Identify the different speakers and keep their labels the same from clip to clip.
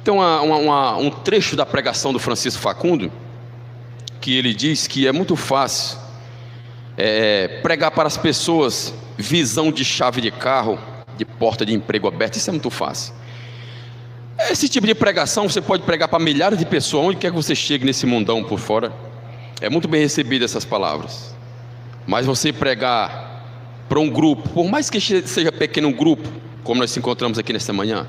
Speaker 1: Tem um trecho da pregação do Francisco Facundo, que ele diz que é muito fácil pregar para as pessoas visão de chave de carro, de porta de emprego aberta. Isso é muito fácil. Esse tipo de pregação você pode pregar para milhares de pessoas, onde quer que você chegue nesse mundão por fora. É muito bem recebido essas palavras. Mas você pregar para um grupo, por mais que seja pequeno um grupo, como nós nos encontramos aqui nesta manhã,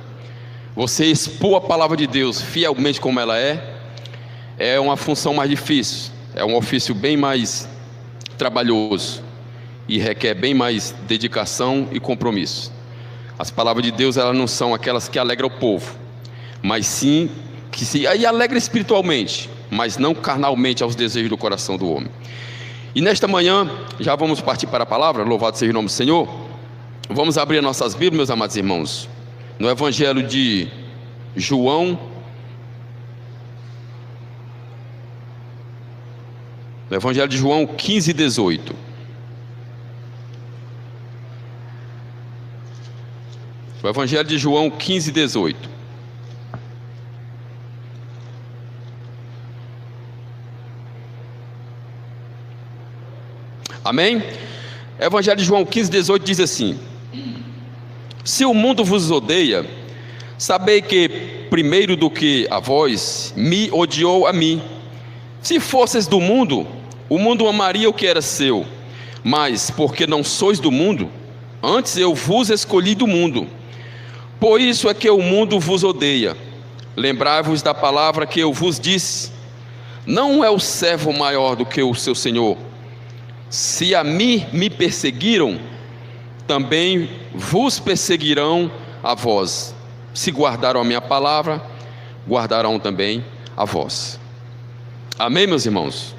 Speaker 1: você expor a palavra de Deus fielmente como ela é uma função mais difícil, é um ofício bem mais trabalhoso e requer bem mais dedicação e compromisso. As palavras de Deus, elas não são aquelas que alegram o povo, mas sim que aí alegra espiritualmente, mas não carnalmente aos desejos do coração do homem. E nesta manhã, já vamos partir para a palavra. Louvado seja o nome do Senhor. Vamos abrir nossas Bíblias, meus amados irmãos, no Evangelho de João, no Evangelho de João 15, 18. O Evangelho de João 15, 18. Amém? Evangelho de João 15, 18 diz assim: se o mundo vos odeia, sabei que primeiro do que a vós, me odiou a mim. Se fosseis do mundo, o mundo amaria o que era seu. Mas porque não sois do mundo, antes eu vos escolhi do mundo. Por isso é que o mundo vos odeia. Lembrai-vos da palavra que eu vos disse: não é o servo maior do que o seu senhor. Se a mim me perseguiram, também vos perseguirão a vós. Se guardaram a minha palavra, guardarão também a vós. Amém, meus irmãos?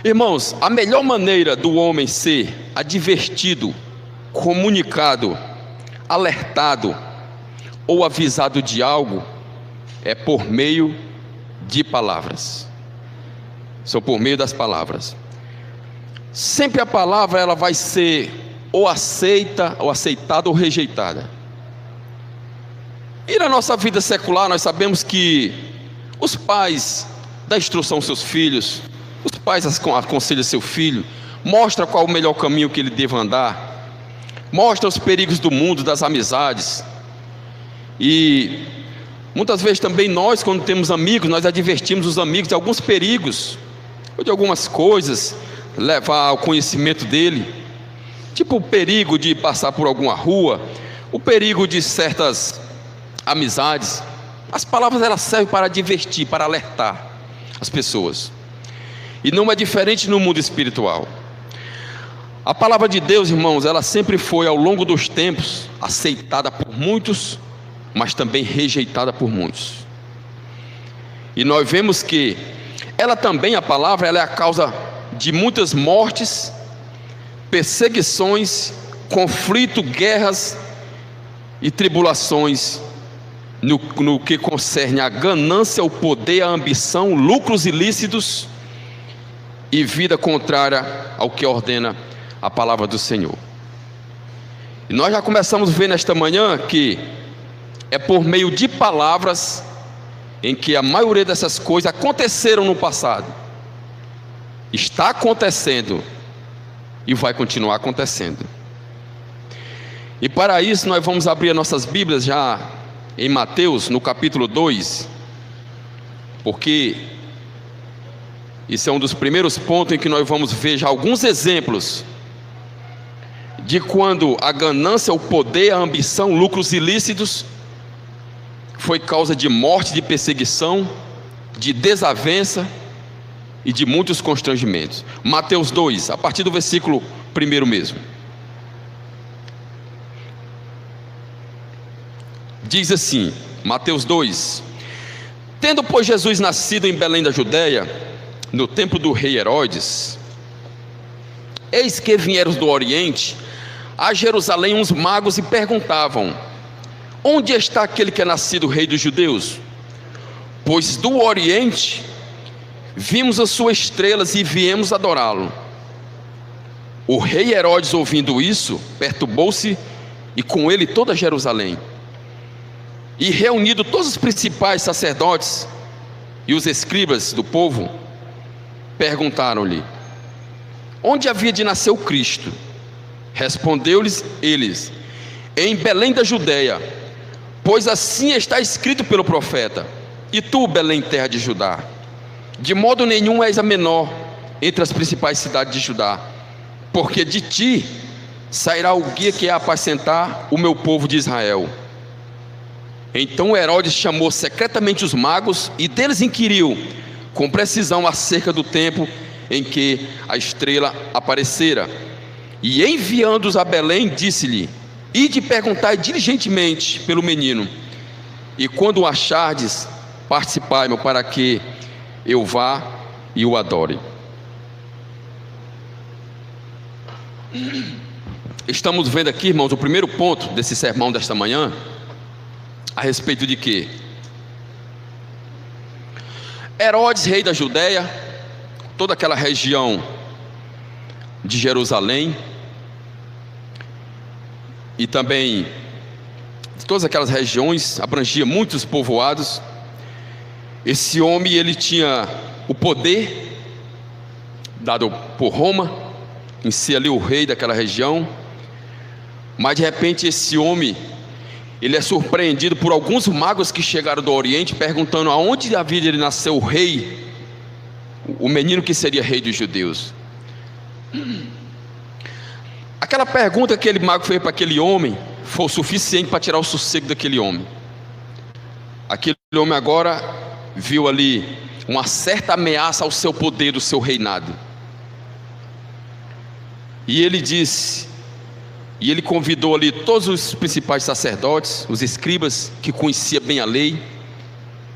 Speaker 1: Irmãos, a melhor maneira do homem ser advertido, comunicado, alertado ou avisado de algo é por meio de palavras. Só por meio das palavras. Sempre a palavra ela vai ser ou aceita, ou aceitada ou rejeitada. E na nossa vida secular nós sabemos que os pais dão instrução aos seus filhos, os pais aconselham seu filho, mostra qual o melhor caminho que ele deve andar, mostra os perigos do mundo, das amizades. E muitas vezes também nós, quando temos amigos, nós advertimos os amigos de alguns perigos, ou de algumas coisas, levar ao conhecimento dele, tipo o perigo de passar por alguma rua, o perigo de certas amizades. As palavras elas servem para advertir, para alertar as pessoas. E não é diferente no mundo espiritual. A palavra de Deus, irmãos, ela sempre foi ao longo dos tempos aceitada por muitos, mas também rejeitada por muitos. E nós vemos que ela também, a palavra, ela é a causa de muitas mortes, perseguições, conflito, guerras e tribulações no que concerne a ganância, o poder, a ambição, lucros ilícitos e vida contrária ao que ordena a palavra do Senhor. E nós já começamos a ver nesta manhã que é por meio de palavras em que a maioria dessas coisas aconteceram no passado, está acontecendo e vai continuar acontecendo. E para isso nós vamos abrir nossas Bíblias já em Mateus, no capítulo 2, porque isso é um dos primeiros pontos em que nós vamos ver já alguns exemplos de quando a ganância, o poder, a ambição, lucros ilícitos foi causa de morte, de perseguição, de desavença e de muitos constrangimentos. Mateus 2, a partir do versículo 1 mesmo. Diz assim, Mateus 2: tendo, pois, Jesus nascido em Belém da Judéia, no tempo do rei Herodes, eis que vieram do Oriente a Jerusalém uns magos e perguntavam: onde está aquele que é nascido rei dos judeus? Pois do Oriente vimos as suas estrelas e viemos adorá-lo. O rei Herodes, ouvindo isso, perturbou-se e com ele toda Jerusalém. E reunido todos os principais sacerdotes e os escribas do povo, perguntaram-lhe: onde havia de nascer o Cristo? Respondeu-lhes eles: em Belém da Judeia, pois assim está escrito pelo profeta: e tu, Belém, terra de Judá, de modo nenhum és a menor entre as principais cidades de Judá, porque de ti sairá o guia que é apacentar o meu povo de Israel. Então Herodes chamou secretamente os magos e deles inquiriu com precisão acerca do tempo em que a estrela aparecera. E enviando-os a Belém, disse-lhe: ide perguntai diligentemente pelo menino, e quando o achardes, participai-me para que eu vá e o adore. Estamos vendo aqui, irmãos, o primeiro ponto desse sermão desta manhã, a respeito de quê? Herodes, rei da Judéia, toda aquela região de Jerusalém, e também de todas aquelas regiões, abrangia muitos povoados. Esse homem, ele tinha o poder dado por Roma, em si ali o rei daquela região. Mas de repente esse homem, ele é surpreendido por alguns magos que chegaram do Oriente, perguntando aonde havia de nascer o rei, o menino que seria rei dos judeus. Aquela pergunta que aquele mago fez para aquele homem foi o suficiente para tirar o sossego daquele homem. Aquele homem agora viu ali uma certa ameaça ao seu poder, do seu reinado. E ele disse, e ele convidou ali todos os principais sacerdotes, os escribas, que conheciam bem a lei,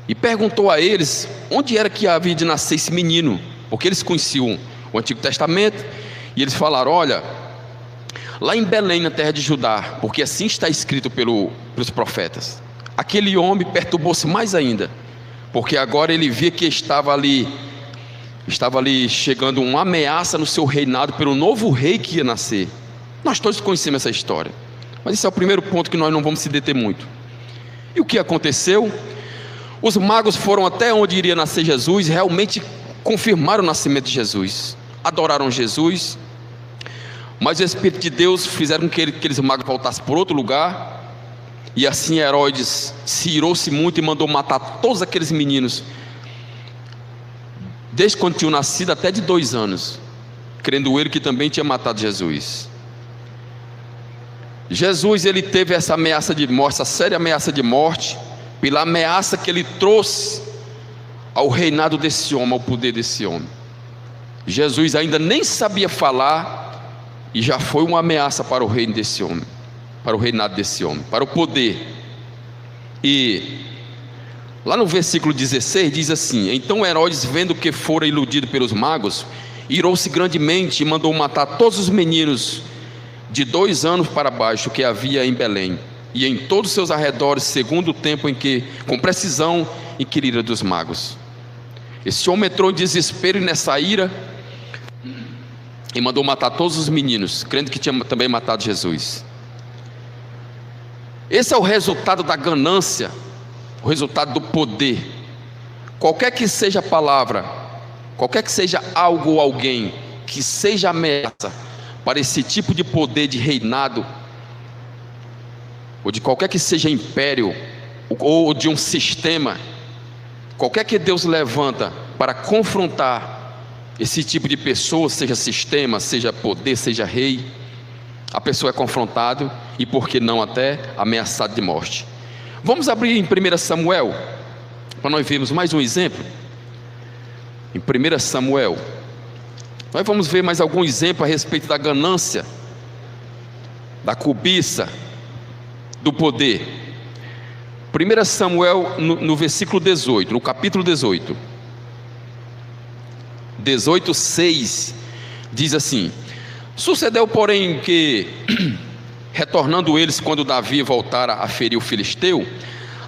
Speaker 1: e perguntou a eles onde era que havia de nascer esse menino, porque eles conheciam o Antigo Testamento, e eles falaram: olha, lá em Belém, na terra de Judá, porque assim está escrito pelos profetas. Aquele homem perturbou-se mais ainda, porque agora ele via que estava ali chegando uma ameaça no seu reinado pelo novo rei que ia nascer. Nós todos conhecemos essa história, mas esse é o primeiro ponto que nós não vamos se deter muito. E o que aconteceu? Os magos foram até onde iria nascer Jesus, realmente confirmaram o nascimento de Jesus, adoraram Jesus, mas o Espírito de Deus fizeram com que aqueles magos voltassem por outro lugar, e assim Herodes se irou-se muito e mandou matar todos aqueles meninos, desde quando tinham nascido até de 2 anos, crendo ele que também tinha matado Jesus. Jesus, ele teve essa ameaça de morte, essa séria ameaça de morte, pela ameaça que ele trouxe ao reinado desse homem, ao poder desse homem. Jesus ainda nem sabia falar, e já foi uma ameaça para o reino desse homem, para o reinado desse homem, para o poder. E lá no versículo 16 diz assim: então Herodes, vendo que fora iludido pelos magos, irou-se grandemente e mandou matar todos os meninos de 2 anos para baixo que havia em Belém e em todos os seus arredores, segundo o tempo em que, com precisão, inquirira dos magos. Esse homem entrou em desespero e nessa ira, e mandou matar todos os meninos, crendo que tinha também matado Jesus. Esse é o resultado da ganância, o resultado do poder. Qualquer que seja a palavra, qualquer que seja algo ou alguém que seja ameaça para esse tipo de poder de reinado, ou de qualquer que seja império, ou de um sistema, qualquer que Deus levanta para confrontar esse tipo de pessoa, seja sistema, seja poder, seja rei, a pessoa é confrontada e, por que não, até ameaçada de morte. Vamos abrir em 1 Samuel, para nós vermos mais um exemplo. Em 1 Samuel, nós vamos ver mais algum exemplo a respeito da ganância, da cobiça, do poder. 1 Samuel, no versículo 18, no capítulo 18, 18:6, diz assim: sucedeu, porém, que, retornando eles, quando Davi voltara a ferir o filisteu,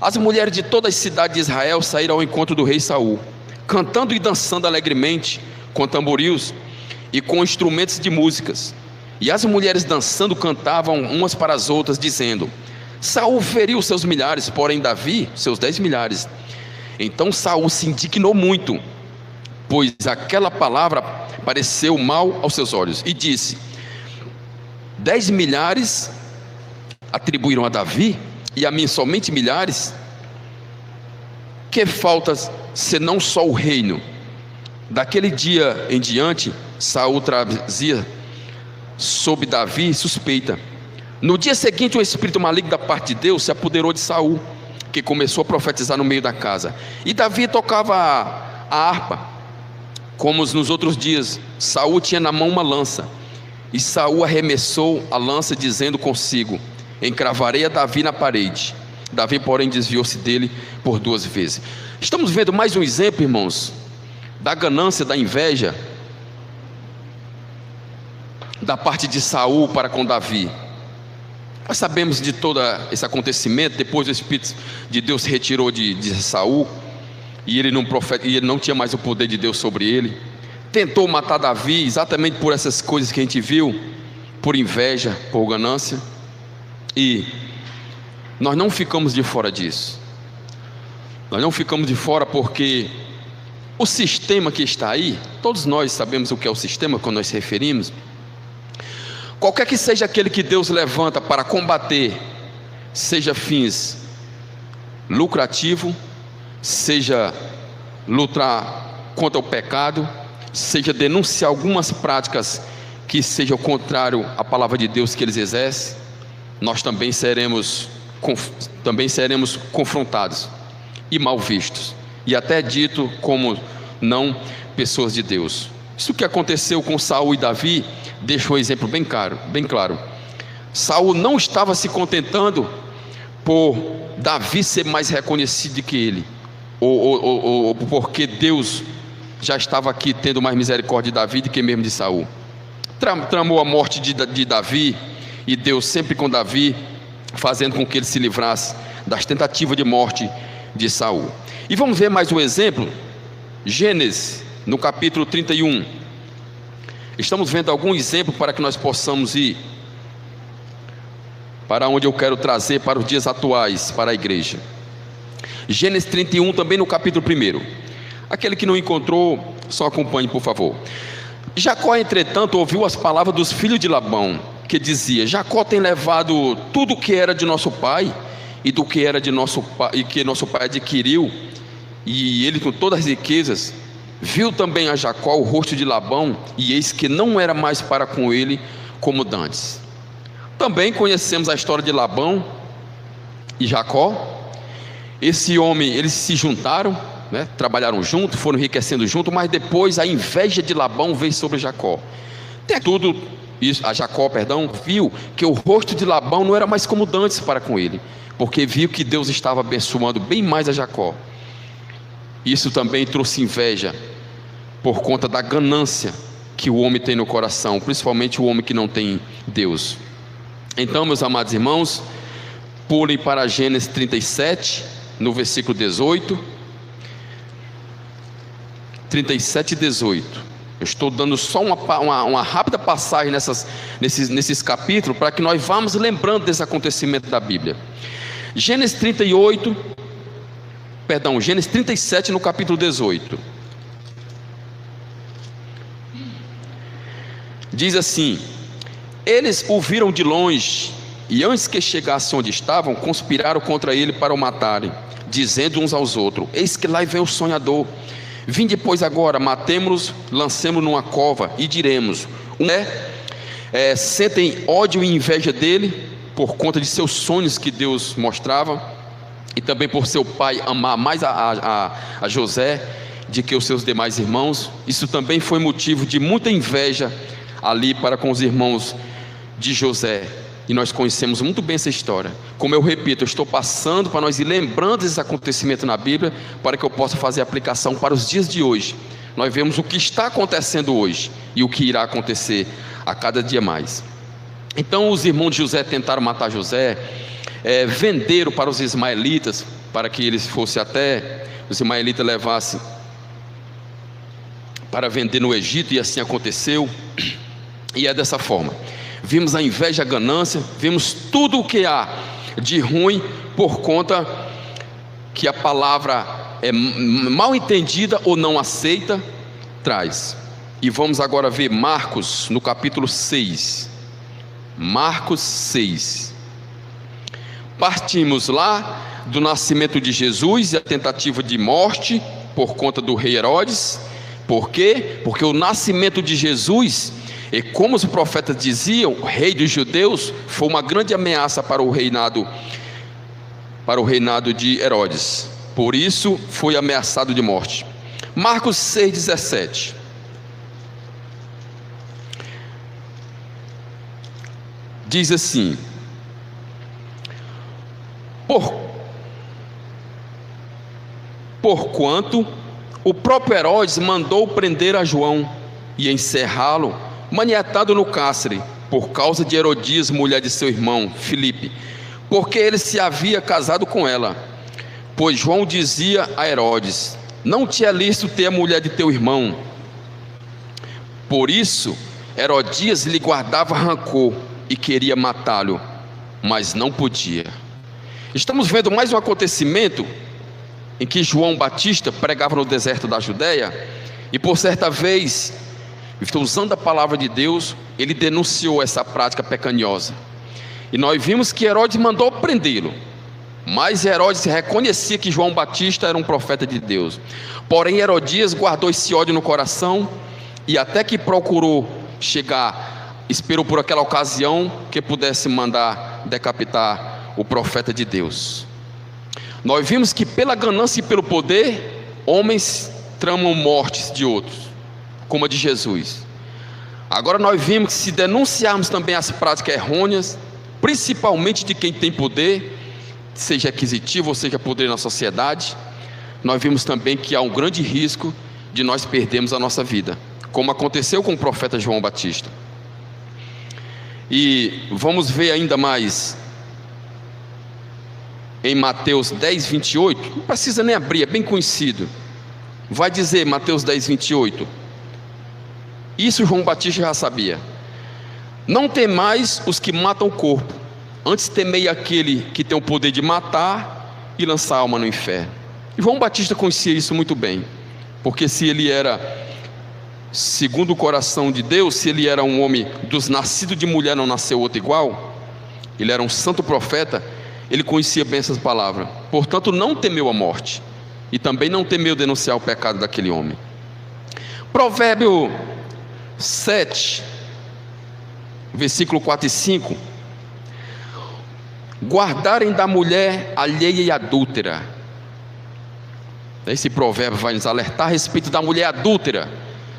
Speaker 1: as mulheres de todas as cidades de Israel saíram ao encontro do rei Saul, cantando e dançando alegremente, com tamboris e com instrumentos de músicas. E as mulheres dançando cantavam umas para as outras, dizendo: Saul feriu seus milhares, porém Davi seus 10 milhares. Então Saul se indignou muito, pois aquela palavra pareceu mal aos seus olhos, e disse: 10 milhares atribuíram a Davi, e a mim somente milhares? Que falta senão só o reino? Daquele dia em diante, Saul trazia sobre Davi suspeita. No dia seguinte, um espírito maligno da parte de Deus se apoderou de Saul, que começou a profetizar no meio da casa. E Davi tocava a harpa, como nos outros dias. Saul tinha na mão uma lança, e Saul arremessou a lança, dizendo consigo: encravarei a Davi na parede. Davi, porém, desviou-se dele por 2 vezes. Estamos vendo mais um exemplo, irmãos, da ganância, da inveja da parte de Saul para com Davi. Nós sabemos de todo esse acontecimento. Depois o Espírito de Deus se retirou de Saul, e ele não tinha mais o poder de Deus sobre ele. Tentou matar Davi exatamente por essas coisas que a gente viu, por inveja, por ganância. E nós não ficamos de fora disso. Nós não ficamos de fora porque o sistema que está aí, todos nós sabemos o que é o sistema quando nós nos referimos. Qualquer que seja aquele que Deus levanta para combater, seja fins lucrativo, seja lutar contra o pecado, seja denunciar algumas práticas que sejam contrário à palavra de Deus que eles exercem, nós também seremos confrontados e mal vistos, e até dito como não pessoas de Deus. Isso que aconteceu com Saul e Davi deixa um exemplo bem claro. Saul não estava se contentando por Davi ser mais reconhecido que ele, ou porque Deus já estava aqui tendo mais misericórdia de Davi do que mesmo de Saul. Tramou a morte de Davi, e Deus sempre com Davi, fazendo com que ele se livrasse das tentativas de morte de Saul. E vamos ver mais um exemplo. Gênesis, no capítulo 31. Estamos vendo algum exemplo para que nós possamos ir para onde eu quero trazer para os dias atuais, para a igreja. Gênesis 31, também no capítulo 1. Aquele que não encontrou, só acompanhe, por favor. Jacó, entretanto, ouviu as palavras dos filhos de Labão, que dizia: Jacó tem levado tudo o que era de nosso pai, e do que era de nosso pai, e que nosso pai adquiriu, e ele com todas as riquezas. Viu também a Jacó o rosto de Labão, e eis que não era mais para com ele como dantes. Também conhecemos a história de Labão e Jacó. Esse homem, eles se juntaram, né? Trabalharam juntos, foram enriquecendo juntos, mas depois a inveja de Labão veio sobre Jacó. Tudo isso, a Jacó, viu que o rosto de Labão não era mais como dantes para com ele, porque viu que Deus estava abençoando bem mais a Jacó. Isso também trouxe inveja, por conta da ganância que o homem tem no coração, principalmente o homem que não tem Deus. Então, meus amados irmãos, pulem para Gênesis 37, no versículo 18. 37 e 18. Eu estou dando só uma rápida passagem nesses capítulos, para que nós vamos lembrando desse acontecimento da Bíblia. Gênesis 37, no capítulo 18. Diz assim: eles o viram de longe, e antes que chegasse onde estavam, conspiraram contra ele para o matarem, dizendo uns aos outros: eis que lá vem o sonhador. Vinde, pois, agora, matemo-los, lancemo-los numa cova, e diremos: sentem ódio e inveja dele, por conta de seus sonhos que Deus mostrava, e também por seu pai amar mais a José de que os seus demais irmãos. Isso também foi motivo de muita inveja ali para com os irmãos de José, e nós conhecemos muito bem essa história. Como eu repito, eu estou passando para nós ir lembrando esses acontecimentos na Bíblia, para que eu possa fazer aplicação para os dias de hoje. Nós vemos o que está acontecendo hoje e o que irá acontecer a cada dia mais. Então os irmãos de José tentaram matar José, venderam para os ismaelitas, para que eles fossem até, os ismaelitas levassem para vender no Egito, e assim aconteceu. E é dessa forma. vimos a inveja, a ganância, vimos tudo o que há de ruim por conta que a palavra é mal entendida ou não aceita, traz. E vamos agora ver Marcos no capítulo 6. Marcos 6. Partimos lá do nascimento de Jesus e a tentativa de morte por conta do rei Herodes. Por quê? Porque o nascimento de Jesus, e como os profetas diziam, o rei dos judeus, foi uma grande ameaça para o reinado de Herodes. Por isso foi ameaçado de morte. Marcos 6,17. Diz assim: Porquanto o próprio Herodes mandou prender a João e encerrá-lo, maniatado no cárcere, por causa de Herodias, mulher de seu irmão Filipe, porque ele se havia casado com ela. Pois João dizia a Herodes: não te é lícito ter a mulher de teu irmão. Por isso Herodias lhe guardava rancor e queria matá-lo, mas não podia. Estamos vendo mais um acontecimento em que João Batista pregava no deserto da Judéia, e por certa vez, usando a palavra de Deus, ele denunciou essa prática pecaminosa. E nós vimos que Herodes mandou prendê-lo, mas Herodes reconhecia que João Batista era um profeta de Deus. Porém Herodias guardou esse ódio no coração, e até que procurou esperou por aquela ocasião que pudesse mandar decapitar o profeta de Deus. Nós vimos que pela ganância e pelo poder, homens tramam mortes de outros, como a de Jesus. Agora nós vimos que se denunciarmos também as práticas errôneas, principalmente de quem tem poder, seja aquisitivo ou seja poder na sociedade, nós vimos também que há um grande risco de nós perdermos a nossa vida, como aconteceu com o profeta João Batista. E vamos ver ainda mais em Mateus 10, 28, não precisa nem abrir, é bem conhecido. Vai dizer Mateus 10, 28. Isso João Batista já sabia: não temais os que matam o corpo, antes temei aquele que tem o poder de matar e lançar a alma no inferno. E João Batista conhecia isso muito bem, porque se ele era segundo o coração de Deus, se ele era um homem dos nascidos de mulher, não nasceu outro igual, ele era um santo profeta, ele conhecia bem essas palavras. Portanto não temeu a morte, e também não temeu denunciar o pecado daquele homem. Provérbio 7, versículo 4 e 5: guardarem da mulher alheia e adúltera. Esse provérbio vai nos alertar a respeito da mulher adúltera,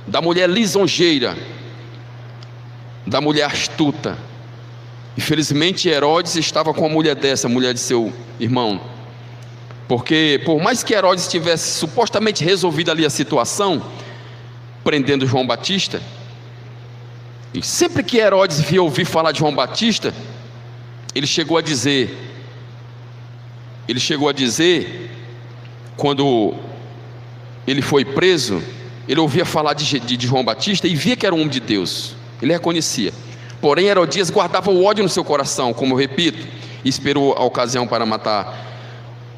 Speaker 1: da mulher lisonjeira, da mulher astuta. Infelizmente Herodes estava com a mulher dessa, a mulher de seu irmão, porque por mais que Herodes tivesse supostamente resolvido ali a situação, prendendo João Batista, e sempre que Herodes via ouvir falar de João Batista, ele chegou a dizer, quando ele foi preso, ele ouvia falar de João Batista e via que era um homem de Deus, ele reconhecia. Porém Herodias guardava o ódio no seu coração, como eu repito, e esperou a ocasião para matar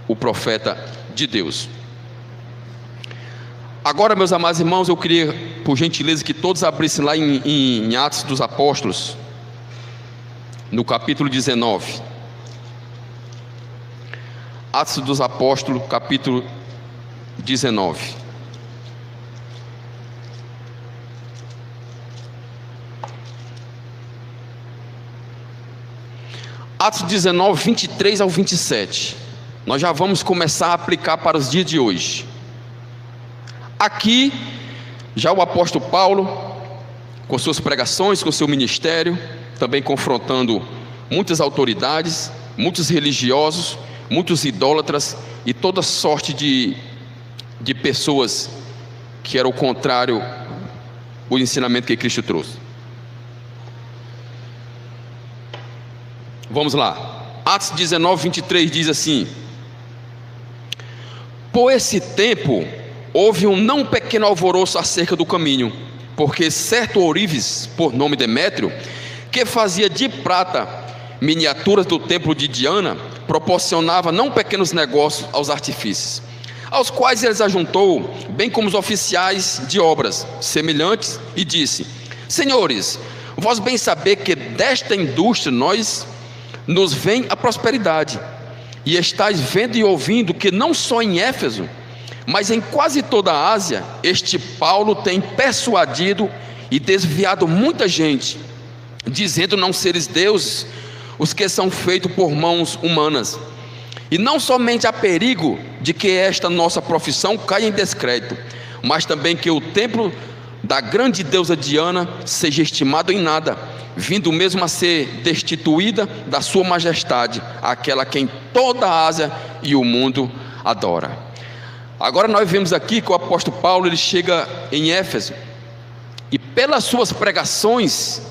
Speaker 1: o profeta de Deus. Agora, meus amados irmãos, eu queria, por gentileza, que todos abrissem lá em Atos dos Apóstolos, no capítulo 19. Atos dos Apóstolos, capítulo 19. Atos 19, 23 ao 27. Nós já vamos começar a aplicar para os dias de hoje. Aqui, já o apóstolo Paulo, com suas pregações, com seu ministério, também confrontando muitas autoridades, muitos religiosos, muitos idólatras e toda sorte de pessoas que era o contrário ao ensinamento que Cristo trouxe. Vamos lá, Atos 19, 23 diz assim: por esse tempo houve um não pequeno alvoroço acerca do caminho, porque certo ourives, por nome Demétrio, que fazia de prata miniaturas do templo de Diana, proporcionava não pequenos negócios aos artífices, aos quais eles ajuntou, bem como os oficiais de obras semelhantes, e disse: senhores, vós bem saber que desta indústria nos vem a prosperidade, e estáis vendo e ouvindo que não só em Éfeso, mas em quase toda a Ásia, este Paulo tem persuadido e desviado muita gente, dizendo não seres deuses os que são feitos por mãos humanas. E não somente há perigo de que esta nossa profissão caia em descrédito, mas também que o templo da grande deusa Diana seja estimado em nada, vindo mesmo a ser destituída da sua majestade, aquela quem toda a Ásia e o mundo adora. Agora nós vemos aqui que o apóstolo Paulo, ele chega em Éfeso, e pelas suas pregações,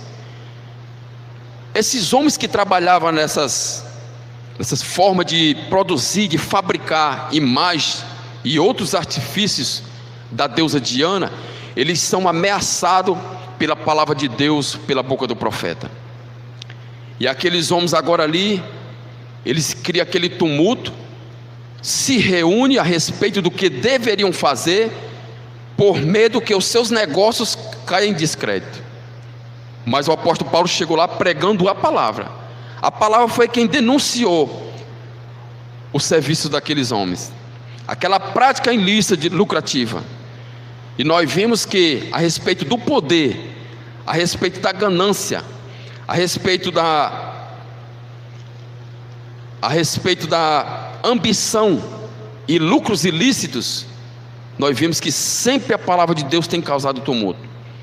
Speaker 1: esses homens que trabalhavam nessas formas de produzir, de fabricar imagens e outros artifícios da deusa Diana, eles são ameaçados pela palavra de Deus, pela boca do profeta. E aqueles homens agora ali, eles criam aquele tumulto, se reúnem a respeito do que deveriam fazer, por medo que os seus negócios caiam em descrédito. Mas o apóstolo Paulo chegou lá pregando a palavra. A palavra foi quem denunciou o serviço daqueles homens, aquela prática ilícita lucrativa. E nós vimos que a respeito do poder, a respeito da ganância, a respeito da ambição e lucros ilícitos, nós vimos que sempre a palavra de Deus tem causado tumulto,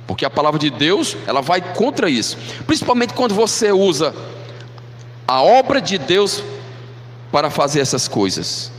Speaker 1: porque a palavra de Deus, ela vai contra isso, principalmente quando você usa a obra de Deus para fazer essas coisas.